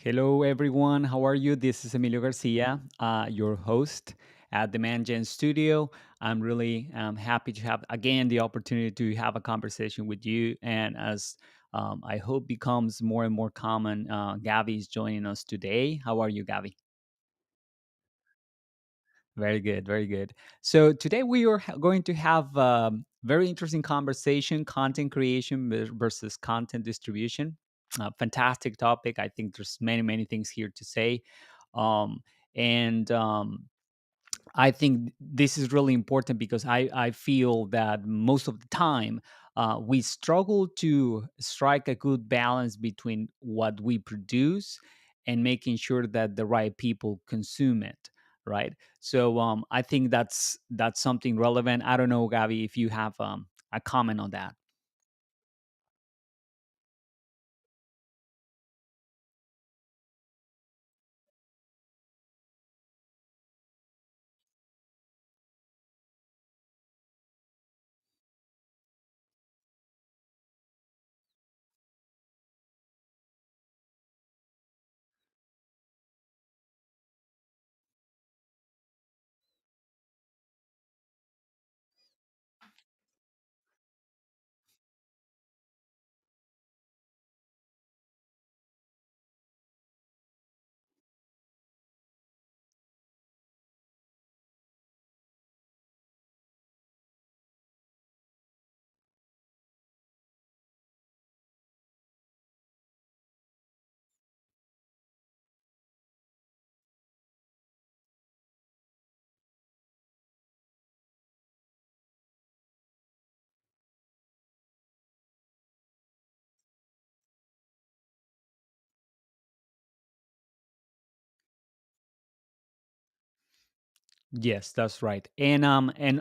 Hello, everyone. How are you? This is Emilio Garcia, your host at the ManGen Studio. I'm really happy to have again the opportunity to have a conversation with you. And as I hope becomes more and more common, Gavi is joining us today. How are you, Gavi? Very good, very good. So today we are going to have a very interesting conversation: content creation versus content distribution. Fantastic topic. I think there's many things here to say, um, and I think this is really important because I feel that most of the time we struggle to strike a good balance between what we produce and making sure that the right people consume it. Right. So I think that's something relevant. I don't know, Gabi, if you have a comment on that. Yes, that's right. And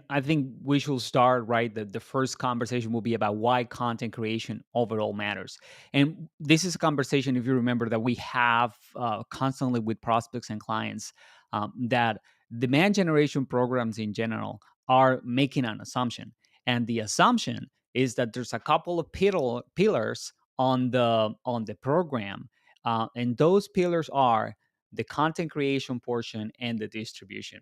I think we should start right. The first conversation will be about why content creation overall matters. And this is a conversation, if you remember, that we have constantly with prospects and clients, that demand generation programs in general are making an assumption. And the assumption is that there's a couple of pillars on the program. And those pillars are the content creation portion and the distribution.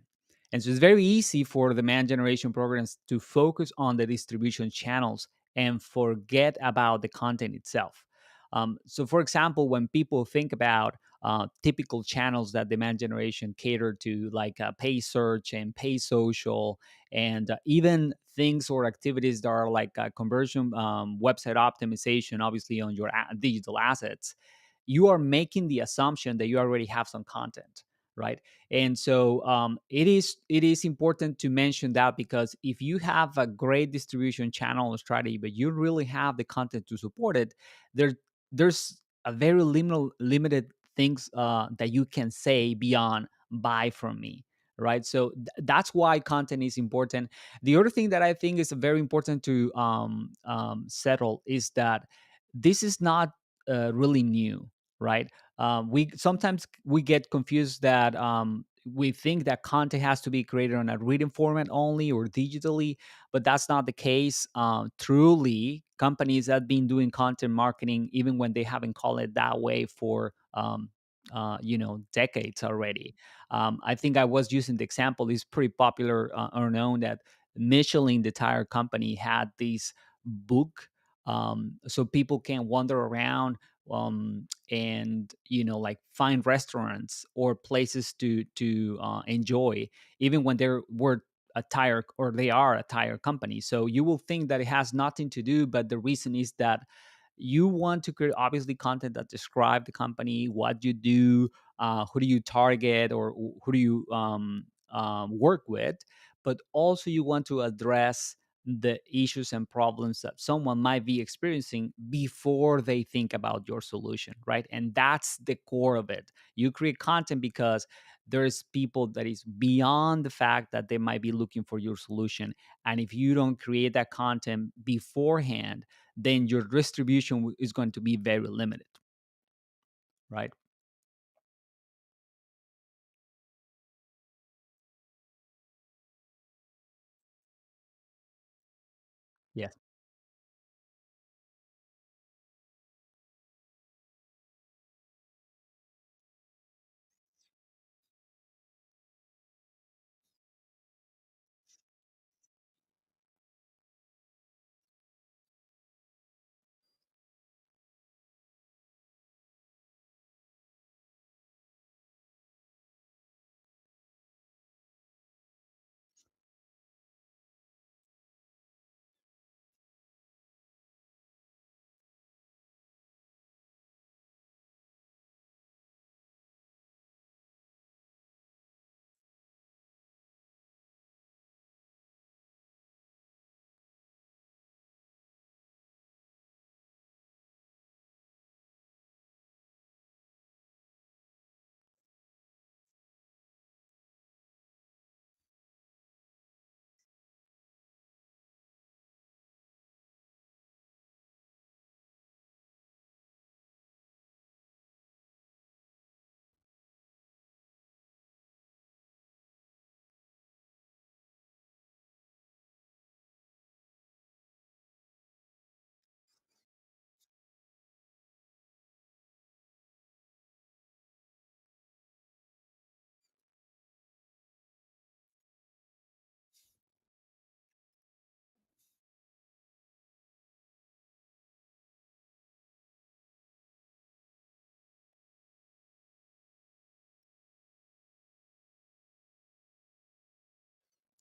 And so it's very easy for the demand generation programs to focus on the distribution channels and forget about the content itself. So, for example, when people think about typical channels that demand generation cater to, like pay search and pay social, and even things or activities that are like conversion, website optimization, obviously on your digital assets, you are making the assumption that you already have some content, right? And so it is important to mention that, because if you have a great distribution channel strategy but you really have the content to support it, there there's a very limited things that you can say beyond buy from me, right? So that's why content is important. The other thing that I think is very important to settle is that this is not really new, right? We sometimes we get confused that we think that content has to be created on a written format only or digitally, but that's not the case. Truly, companies that have been doing content marketing, even when they haven't called it that way for decades already. I think I was using the example, is pretty popular or known, that Michelin, the tire company, had this book, so people can wander around, and like find restaurants or places to enjoy, even when they are a tire company. So you will think that it has nothing to do, but the reason is that you want to create, obviously, content that describe the company, what you do, who do you target, or who do you work with, but also you want to address the issues and problems that someone might be experiencing before they think about your solution, right? And that's the core of it. You create content because there's people that is beyond the fact that they might be looking for your solution. And if you don't create that content beforehand, then your distribution is going to be very limited, right? Yes.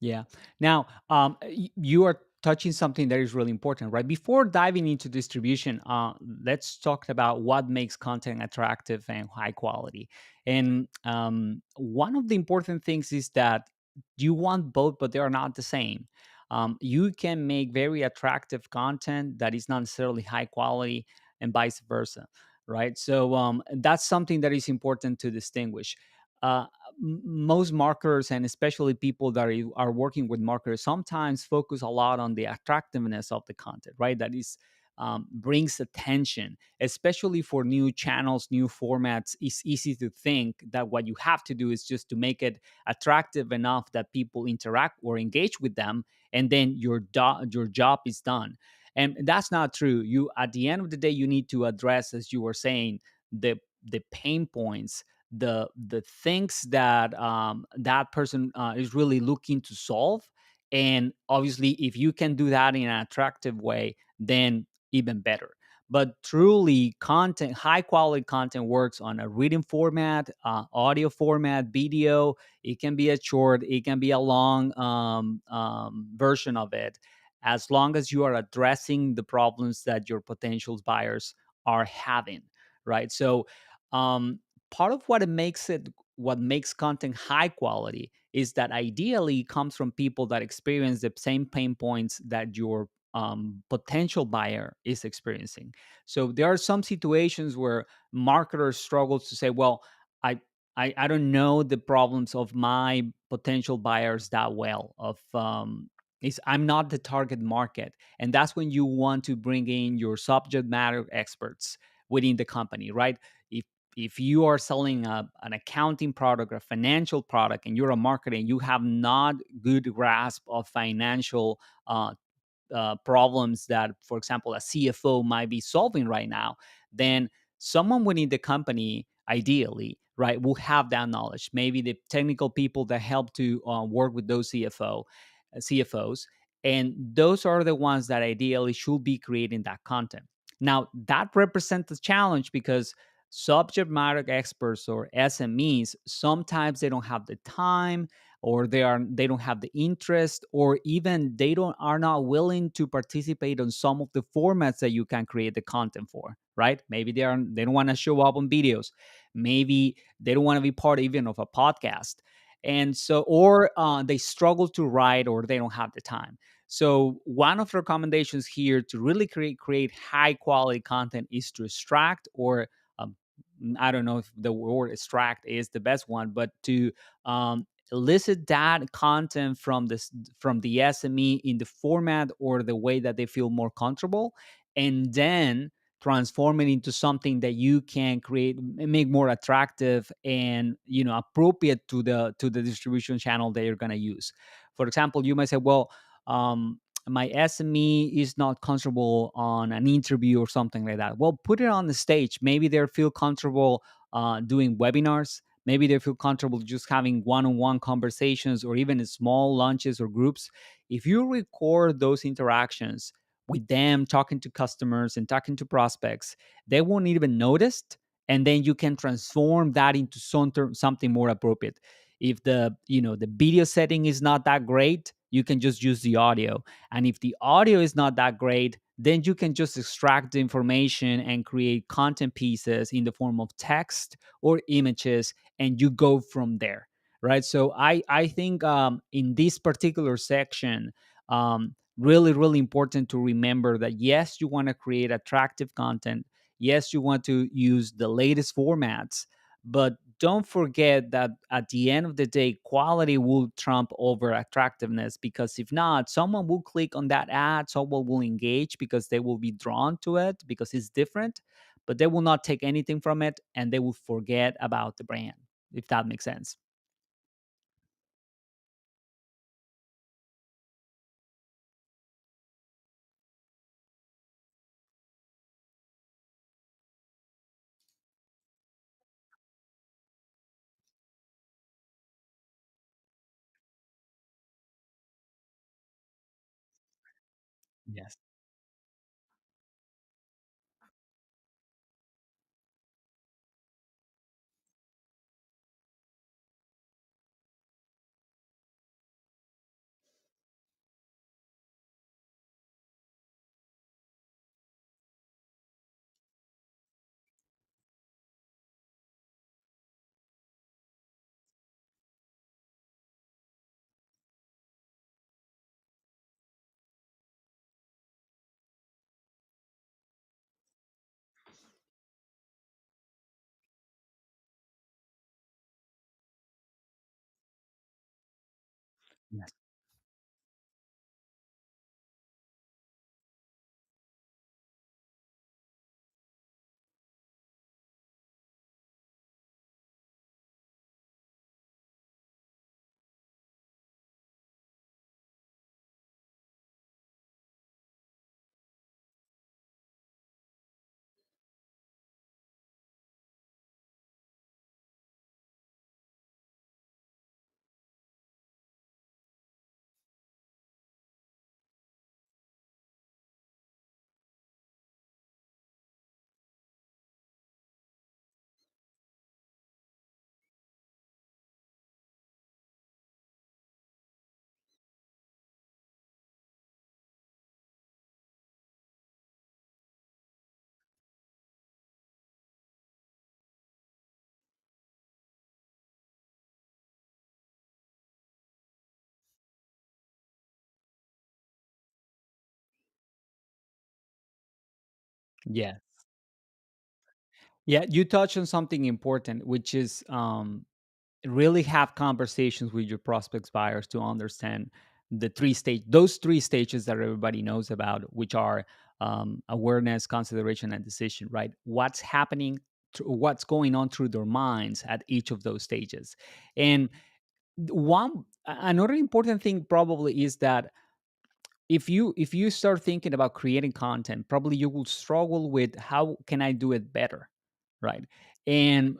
Yeah. Now, you are touching something that is really important, right? Before diving into distribution, let's talk about what makes content attractive and high quality. And one of the important things is that you want both, but they are not the same. You can make very attractive content that is not necessarily high quality, and vice versa, right? So that's something that is important to distinguish. Uh, Most marketers, and especially people that are working with marketers, sometimes focus a lot on the attractiveness of the content, right? That is, brings attention, especially for new channels, new formats. It's easy to think that what you have to do is just to make it attractive enough that people interact or engage with them, and then your job is done. And that's not true. You, at the end of the day, you need to address, as you were saying, the pain points, the things that that person is really looking to solve. And obviously, if you can do that in an attractive way, then even better. But truly, content, high quality content, works on a written format, audio format, video. It can be a short, it can be a long version of it, as long as you are addressing the problems that your potential buyers are having, right? So um, part of what makes content high quality is that ideally it comes from people that experience the same pain points that your potential buyer is experiencing. So there are some situations where marketers struggle to say, well, i I don't know the problems of my potential buyers that well. Of is I'm not the target market, and that's when you want to bring in your subject matter experts within the company, right? If you are selling an accounting product or a financial product, and you're a marketer and you have not good grasp of financial problems that, for example, a CFO might be solving right now, then someone within the company, ideally, right, will have that knowledge. Maybe the technical people that help to work with those CFOs, and those are the ones that ideally should be creating that content. Now, that represents a challenge because subject matter experts or SMEs, sometimes they don't have the time, or they don't have the interest, or even they don't are not willing to participate on some of the formats that you can create the content for, right? Maybe they don't want to show up on videos, maybe they don't want to be part even of a podcast, and so, or they struggle to write, or they don't have the time. So one of the recommendations here to really create high quality content is to extract, or um, I don't know if the word extract is the best one, but to elicit that content from the SME in the format or the way that they feel more comfortable, and then transform it into something that you can create, make more attractive, and appropriate to the distribution channel that you're going to use. For example, you might say, well, my SME is not comfortable on an interview or something like that. Well, put it on the stage. Maybe they feel comfortable doing webinars. Maybe they feel comfortable just having one-on-one conversations, or even in small lunches or groups. If you record those interactions with them, talking to customers and talking to prospects, they won't even notice. And then you can transform that into something more appropriate. If the video setting is not that great, you can just use the audio. And if the audio is not that great, then you can just extract the information and create content pieces in the form of text or images, and you go from there, right? So I think in this particular section, really really important to remember that yes, you want to create attractive content, yes, you want to use the latest formats, but don't forget that at the end of the day, quality will trump over attractiveness, because if not, someone will click on that ad, someone will engage because they will be drawn to it because it's different, but they will not take anything from it, and they will forget about the brand, if that makes sense. Yes. Yes. Yeah. Yeah, you touched on something important, which is really have conversations with your prospects buyers to understand those three stages that everybody knows about, which are awareness, consideration, and decision. Right? What's happening? What's going on through their minds at each of those stages? And another important thing probably is that if you start thinking about creating content, probably you will struggle with how can I do it better, right? And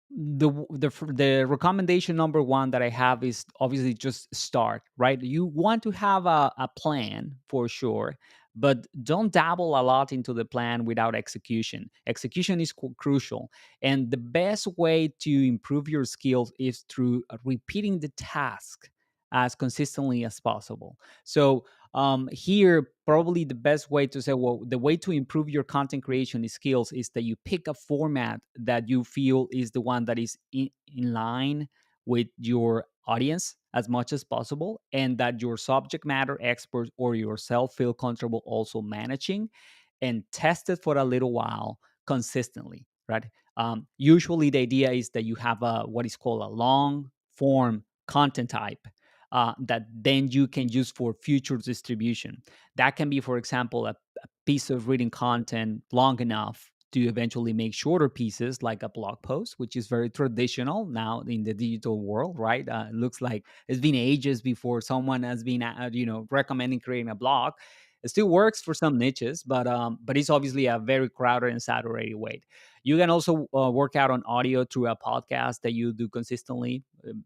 the recommendation number one that I have is obviously just start, right? You want to have a plan for sure, but don't dabble a lot into the plan without execution. Execution is crucial, and the best way to improve your skills is through repeating the task as consistently as possible. So here probably the best way to say, well, the way to improve your content creation skills is that you pick a format that you feel is the one that is in line with your audience as much as possible, and that your subject matter expert or yourself feel comfortable also managing, and test it for a little while consistently, right? Usually the idea is that you have a what is called a long form content type that then you can use for future distribution. That can be, for example, a piece of reading content long enough to eventually make shorter pieces like a blog post, which is very traditional now in the digital world, right? It looks like it's been ages before someone has been, recommending creating a blog. It still works for some niches, but it's obviously a very crowded and saturated way. You can also work out on audio through a podcast that you do consistently.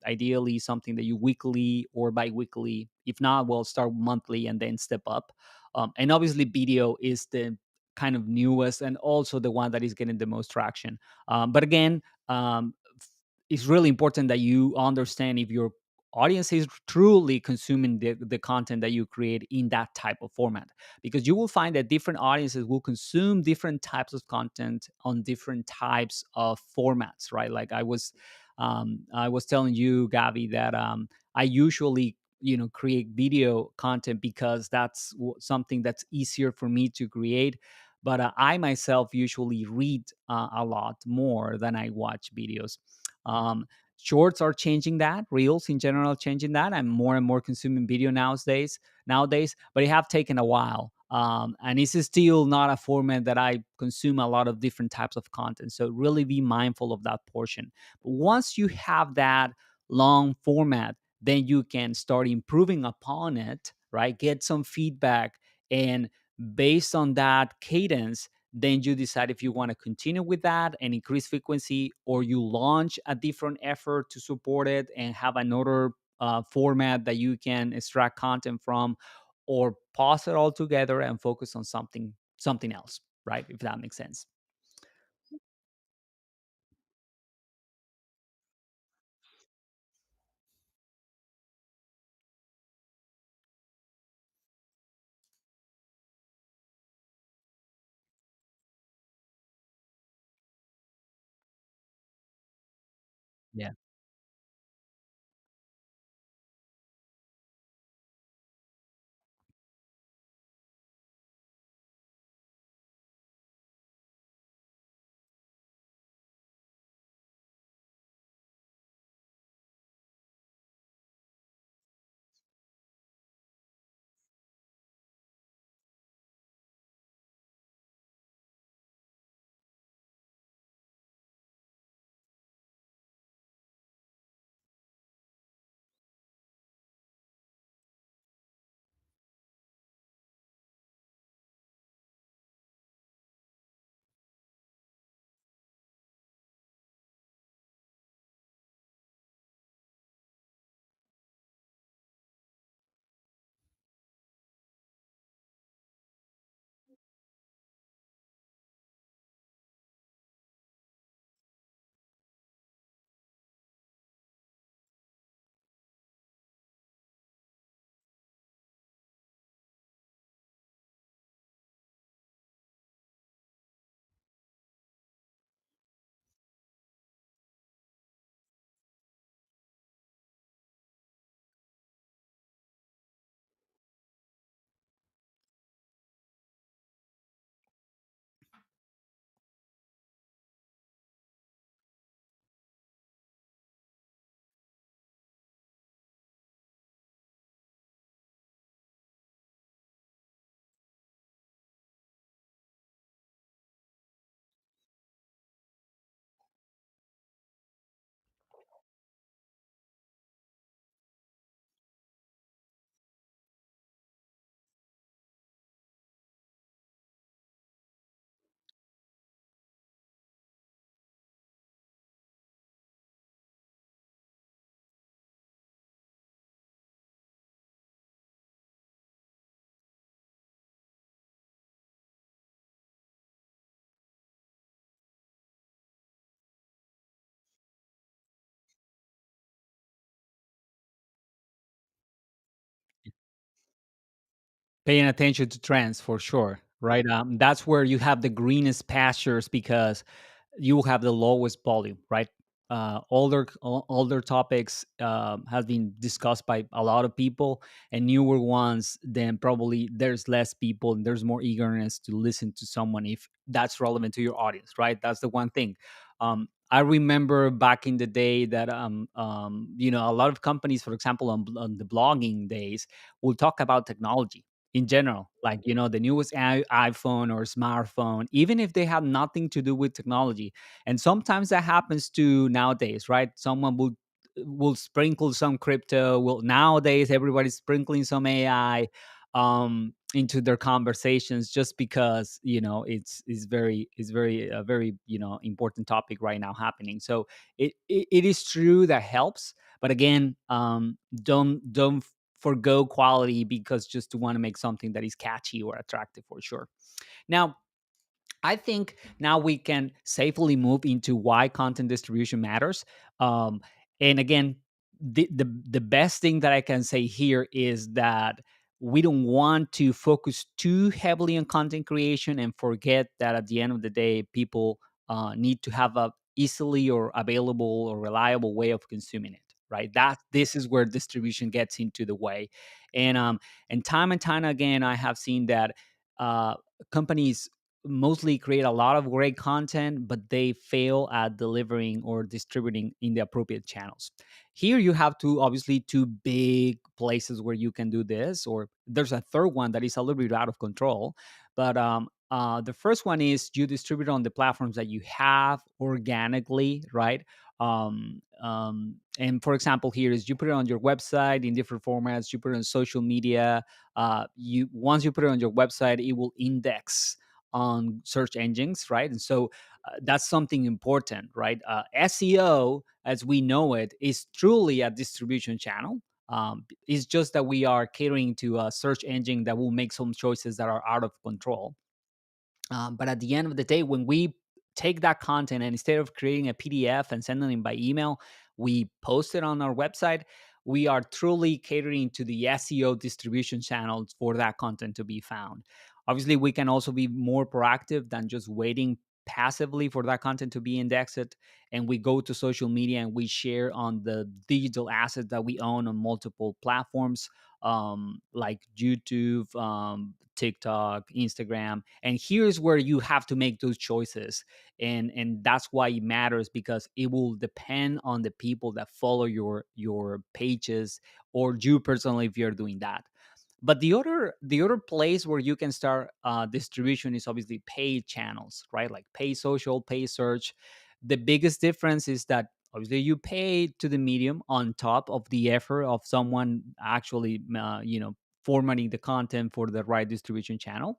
Ideally, something that you weekly or bi-weekly. If not, well, start monthly and then step up. And obviously, video is the kind of newest and also the one that is getting the most traction. But again, it's really important that you understand if your audience is truly consuming the content that you create in that type of format, because you will find that different audiences will consume different types of content on different types of formats, right? Like I was telling you, Gavi, that I usually create video content because that's something that's easier for me to create. But I myself usually read a lot more than I watch videos. um, Shorts are changing that, reels in general changing that. I'm more and more consuming video nowadays, but it have taken a while. And it's still not a format that I consume a lot of different types of content, so really be mindful of that portion. But once you have that long format, then you can start improving upon it, right? Get some feedback, and based on that cadence, then you decide if you want to continue with that and increase frequency, or you launch a different effort to support it and have another format that you can extract content from, or pause it all together and focus on something else, right? If that makes sense. Yeah. Paying attention to trends for sure, right? That's where you have the greenest pastures because you will have the lowest volume, right? Older topics have been discussed by a lot of people, and newer ones, then probably there's less people and there's more eagerness to listen to someone if that's relevant to your audience, right? That's the one thing. I remember back in the day that a lot of companies, for example, on the blogging days, will talk about technology in general, like the newest iPhone or smartphone, even if they have nothing to do with technology. And sometimes that happens too nowadays, right? Someone will sprinkle some crypto. Well, nowadays everybody's sprinkling some AI into their conversations just because it's very a very important topic right now happening. So it is true that helps, but again, don't forgo quality because just to want to make something that is catchy or attractive for sure. Now, I think now we can safely move into why content distribution matters. Um, and again, the best thing that I can say here is that we don't want to focus too heavily on content creation and forget that at the end of the day, people need to have a easily or available or reliable way of consuming it. Right. That this is where distribution gets into the way, and time and time again, I have seen that uh, companies mostly create a lot of great content, but they fail at delivering or distributing in the appropriate channels. Here you have obviously two big places where you can do this, or there's a third one that is a little bit out of control. But the first one is you distribute on the platforms that you have organically, right? And for example, here is you put it on your website in different formats. You put it on social media. You once you put it on your website, it will index on search engines, right? And so that's something important, right? SEO, as we know it, is truly a distribution channel. It's just that we are catering to a search engine that will make some choices that are out of control. But at the end of the day, when we take that content and instead of creating a PDF and sending it by email, we post it on our website, we are truly catering to the SEO distribution channels for that content to be found. Obviously, we can also be more proactive than just waiting passively for that content to be indexed. And we go to social media and we share on the digital assets that we own on multiple platforms, like YouTube, TikTok, Instagram. And here's where you have to make those choices. And that's why it matters, because it will depend on the people that follow your pages or you personally if you're doing that. But the other place where you can start distribution is obviously paid channels, right? Like pay social, pay search. The biggest difference is that obviously you pay to the medium on top of the effort of someone actually formatting the content for the right distribution channel.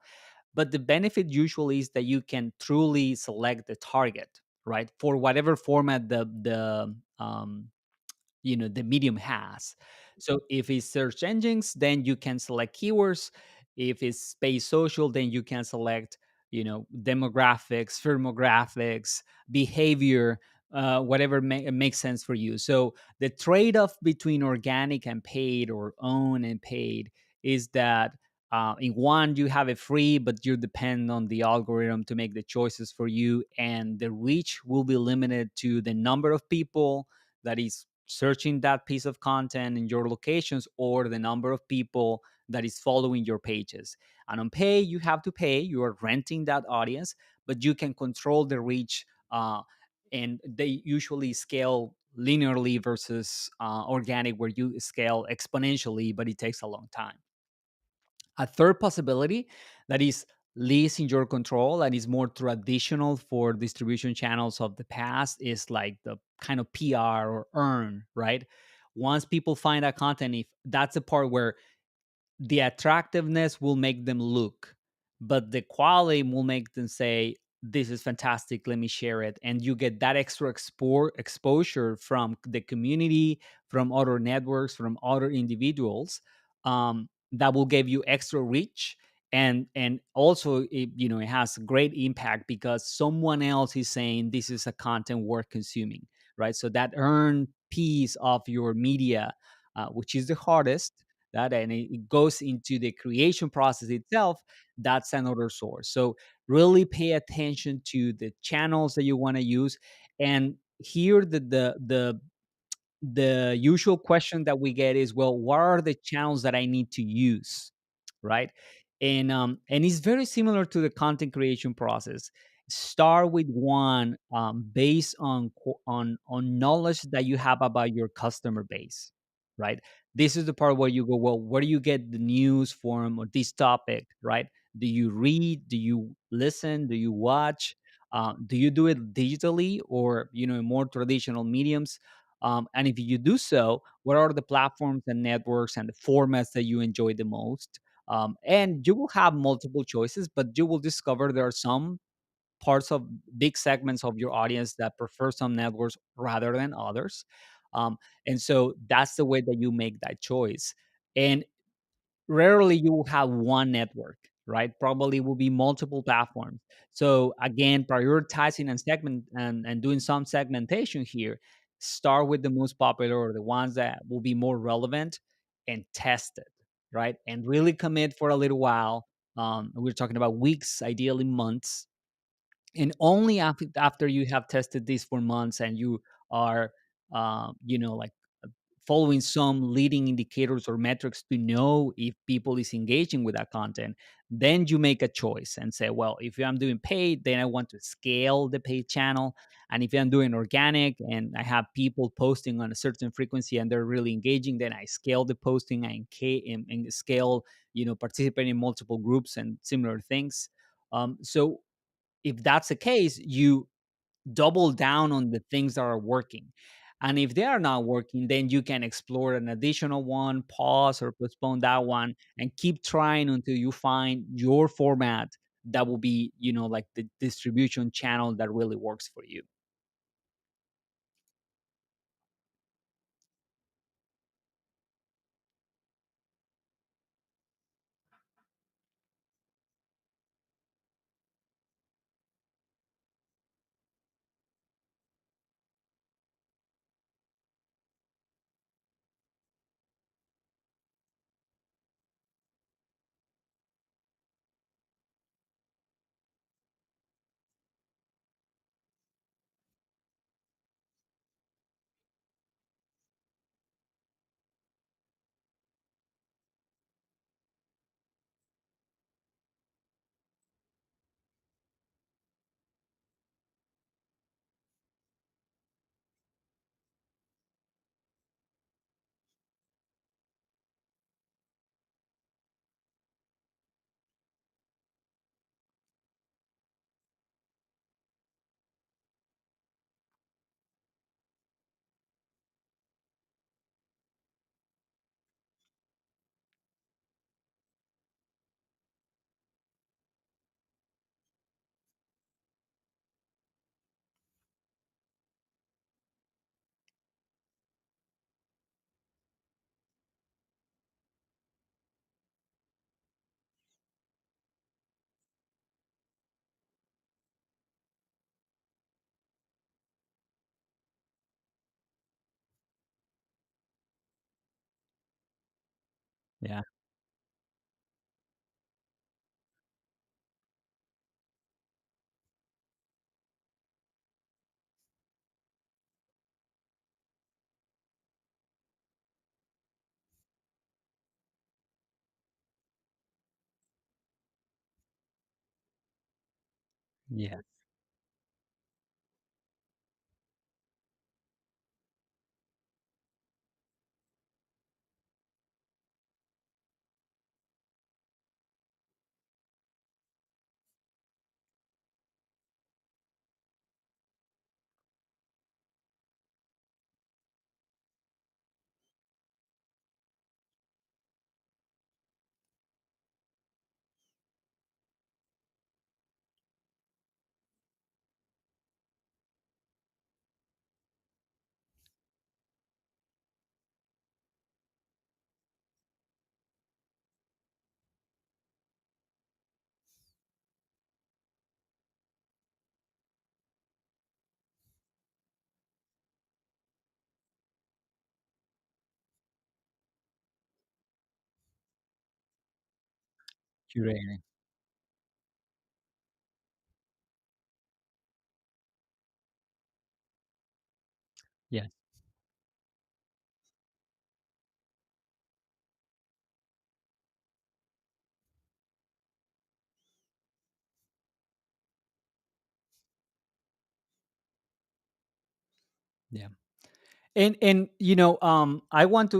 But the benefit usually is that you can truly select the target, right, for whatever format the medium has. So if it's search engines, then you can select keywords. If it's space social, then you can select demographics, firmographics, behavior, whatever makes sense for you. So the trade-off between organic and paid, or own and paid, is that in one you have it free, but you depend on the algorithm to make the choices for you, and the reach will be limited to the number of people that is searching that piece of content in your locations, or the number of people that is following your pages. And on pay, you have to pay. You are renting that audience, but you can control the reach, and they usually scale linearly versus organic, where you scale exponentially, but it takes a long time. A third possibility that is least in your control and is more traditional for distribution channels of the past is like the kind of PR or earn, right? Once people find that content, if that's the part where the attractiveness will make them look, but the quality will make them say, "This is fantastic. Let me share it." And you get that extra exposure from the community, from other networks, from other individuals, that will give you extra reach. And also, it has great impact because someone else is saying this is a content worth consuming, right? So that earned piece of your media, which is the hardest, that and it goes into the creation process itself, that's another source. So really pay attention to the channels that you want to use. And here the usual question that we get is, well, what are the channels that I need to use, right? And it's very similar to the content creation process. Start with one, based on on knowledge that you have about your customer base, right? This is the part where you go, well, where do you get the news from or this topic, right? Do you read, do you listen, do you watch, do you do it digitally or in more traditional mediums? And if you do so, what are the platforms and networks and the formats that you enjoy the most? And you will have multiple choices, but you will discover there are some parts of big segments of your audience that prefer some networks rather than others. Um, and so that's the way that you make that choice. And rarely you will have one network, right? Probably will be multiple platforms. So again, prioritizing and doing some segmentation here. Start with the most popular or the ones that will be more relevant and test it, right? And really commit for a little while. We're talking about weeks, ideally months, and only after you have tested this for months and you are like following some leading indicators or metrics to know if people is engaging with that content, then you make a choice and say, well, if I'm doing paid, then I want to scale the paid channel. And if I'm doing organic and I have people posting on a certain frequency and they're really engaging, then I scale the posting and scale, participate in multiple groups and similar things. So if that's the case, you double down on the things that are working. And if they are not working, then you can explore an additional one, pause or postpone that one, and keep trying until you find your format that will be, like the distribution channel that really works for you. Yeah. Yeah. Curating. Yeah. Yeah. And I want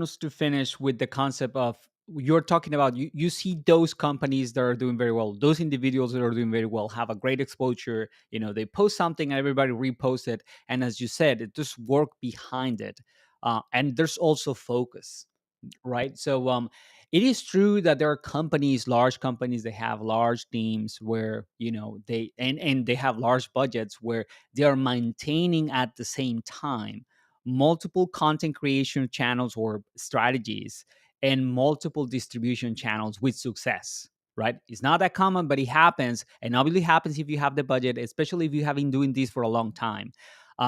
us to finish with the concept of, you're talking about, you see those companies that are doing very well, those individuals that are doing very well, have a great exposure, they post something and everybody reposts it, and as you said, it just work behind it, and there's also focus, right? So it is true that there are companies, large companies, they have large teams where they have large budgets where they are maintaining at the same time multiple content creation channels or strategies and multiple distribution channels with success. Right, it's not that common, but it happens, and obviously happens if you have the budget, especially if you have been doing this for a long time.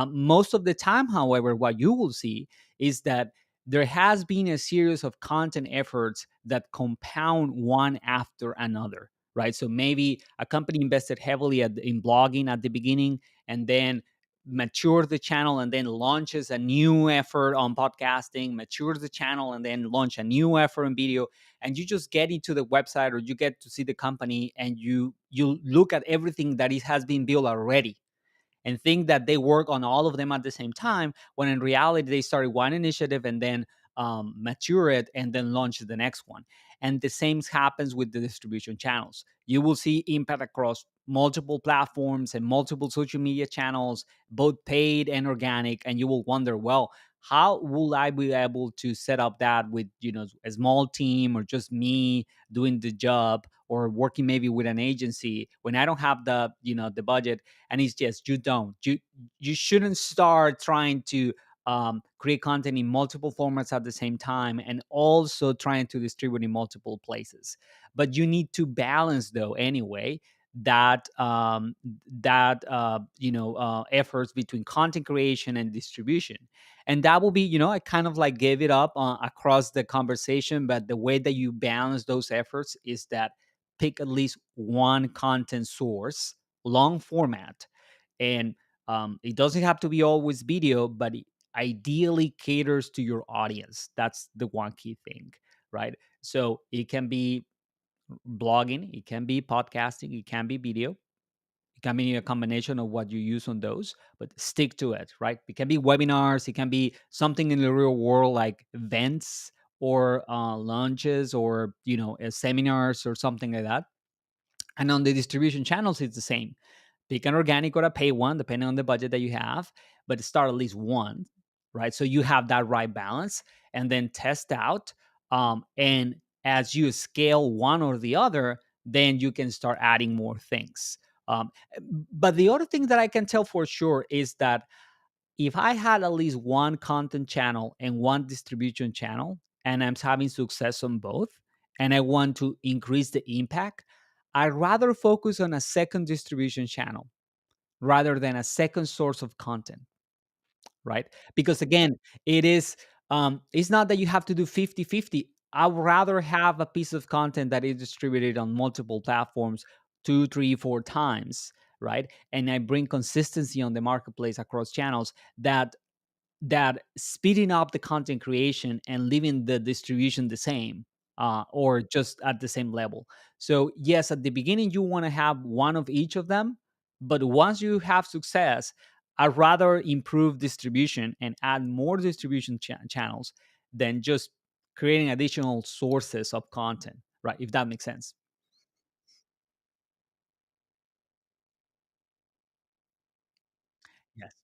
Most of the time, however, what you will see is that there has been a series of content efforts that compound one after another, right? So maybe a company invested heavily in blogging at the beginning, and then matures the channel, and then launches a new effort on podcasting, matures the channel, and then launch a new effort in video. And you just get into the website, or you get to see the company, and you look at everything that it has been built already, and think that they work on all of them at the same time, when in reality they started one initiative and then mature it and then launch the next one. And the same happens with the distribution channels. You will see impact across multiple platforms and multiple social media channels, both paid and organic, and you will wonder, well, how will I be able to set up that with a small team, or just me doing the job, or working maybe with an agency, when I don't have the budget? And it's just, you shouldn't start trying to create content in multiple formats at the same time, and also trying to distribute in multiple places. But you need to balance, though, anyway, that efforts between content creation and distribution. And that will be, I kind of like gave it up across the conversation, but the way that you balance those efforts is that pick at least one content source, long format, and it doesn't have to be always video, but it ideally caters to your audience. That's the one key thing, right? So it can be blogging, it can be podcasting, it can be video, it can be a combination of what you use on those, but stick to it, right? It can be webinars, it can be something in the real world like events, or launches, or seminars, or something like that. And on the distribution channels, it's the same. Pick an organic or a pay one, depending on the budget that you have, but start at least one, right? So you have that right balance, and then test out. And as you scale one or the other, then you can start adding more things. Um, but the other thing that I can tell for sure is that if I had at least one content channel and one distribution channel, and I'm having success on both, and I want to increase the impact, I'd rather focus on a second distribution channel rather than a second source of content, right? Because again, it's not that you have to do 50-50. I would rather have a piece of content that is distributed on multiple platforms 2, 3, 4 times, right? And I bring consistency on the marketplace across channels, that speeding up the content creation and leaving the distribution the same, or just at the same level. So yes, at the beginning you want to have one of each of them, but once you have success, I'd rather improve distribution and add more distribution channels than just creating additional sources of content, right? If that makes sense. Yes.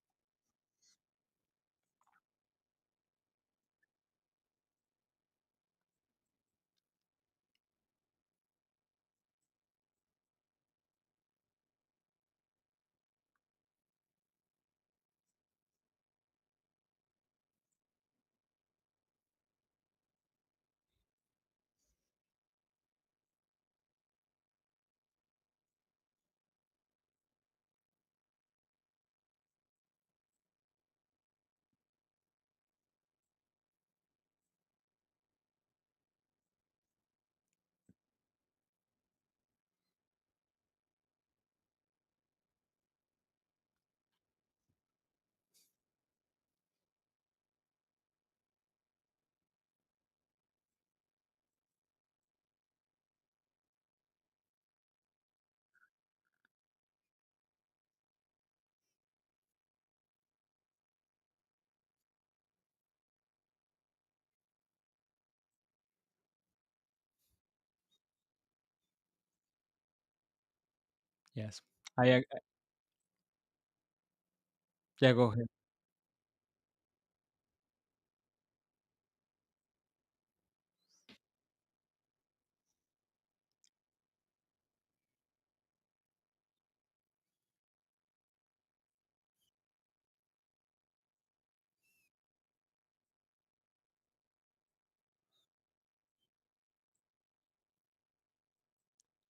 Yes. Yeah, go ahead.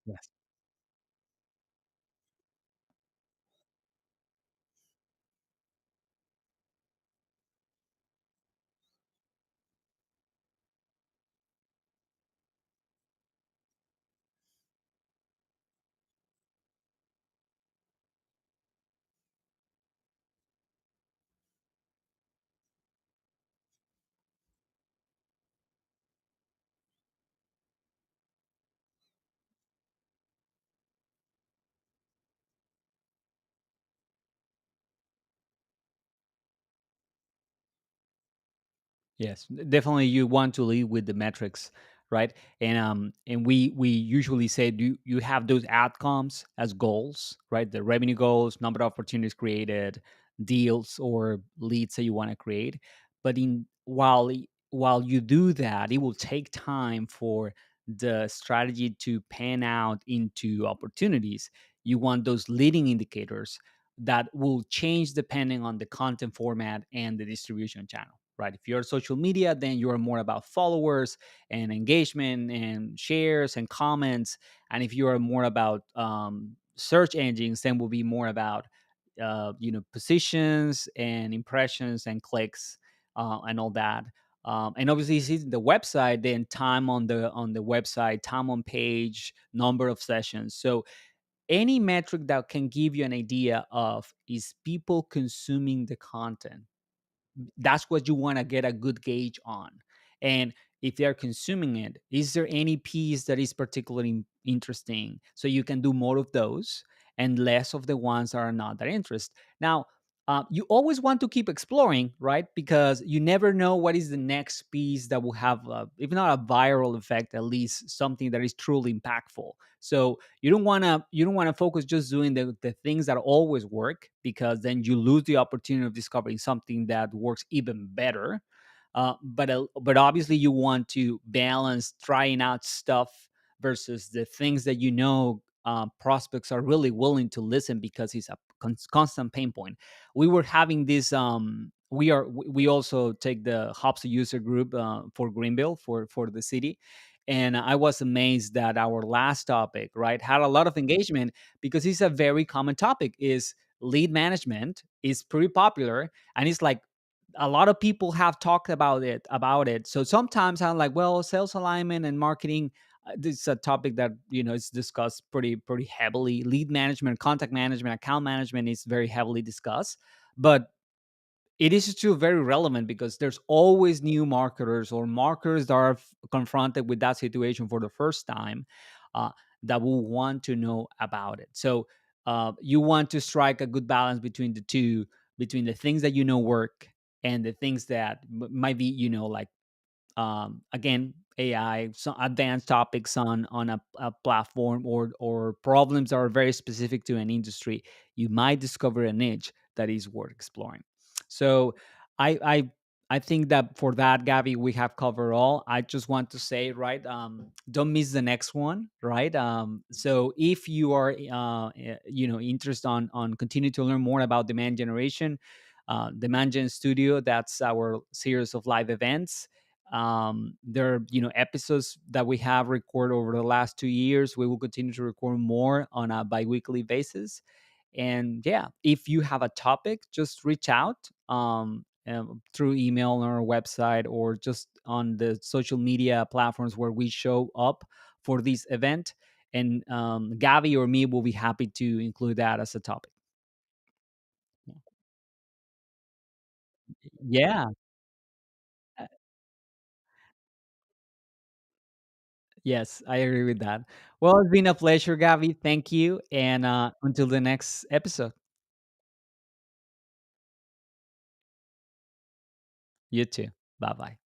Yes. Yes, definitely. You want to lead with the metrics, right? And we usually say you have those outcomes as goals, right? The revenue goals, number of opportunities created, deals or leads that you want to create. But in while you do that, it will take time for the strategy to pan out into opportunities. You want those leading indicators that will change depending on the content format and the distribution channel, right? If you're social media, then you're more about followers and engagement and shares and comments. And if you are more about search engines, then will be more about positions and impressions and clicks and all that. And obviously, if it's the website, then time on the website, time on page, number of sessions. So any metric that can give you an idea of is people consuming the content, that's what you want to get a good gauge on. And if they're consuming it, is there any piece that is particularly interesting, so you can do more of those and less of the ones that are not that interest. Now, you always want to keep exploring, right? Because you never know what is the next piece that will have if not a viral effect, at least something that is truly impactful. So you don't want to focus just doing the things that always work, because then you lose the opportunity of discovering something that works even better. But obviously you want to balance trying out stuff versus the things that prospects are really willing to listen, because it's a constant pain point. We were having this we also take the Hops user group for Greenville, for the city. And I was amazed that our last topic, right, had a lot of engagement, because it's a very common topic. Is lead management is pretty popular, and it's like a lot of people have talked about it. So sometimes I'm like, well, sales alignment and marketing, this is a topic that is discussed pretty heavily. Lead management, contact management, account management is very heavily discussed. But it is still very relevant, because there's always new marketers or marketers that are confronted with that situation for the first time, uh, that will want to know about it. So you want to strike a good balance between the two, between the things that work and the things that might be like, again, AI, some advanced topics on a platform, or problems that are very specific to an industry. You might discover a niche that is worth exploring. So I I I think that for that, Gabby, we have covered all. I just want to say, right, don't miss the next one, right? So if you are interested on continue to learn more about demand generation, Demand Gen Studio, that's our series of live events. There are episodes that we have recorded over the last 2 years. We will continue to record more on a biweekly basis. And yeah, if you have a topic, just reach out through email on our website, or just on the social media platforms where we show up for this event. And Gavi or me will be happy to include that as a topic. Yeah. Yes, I agree with that. Well, it's been a pleasure, Gavi. Thank you. And until the next episode, you too. Bye bye.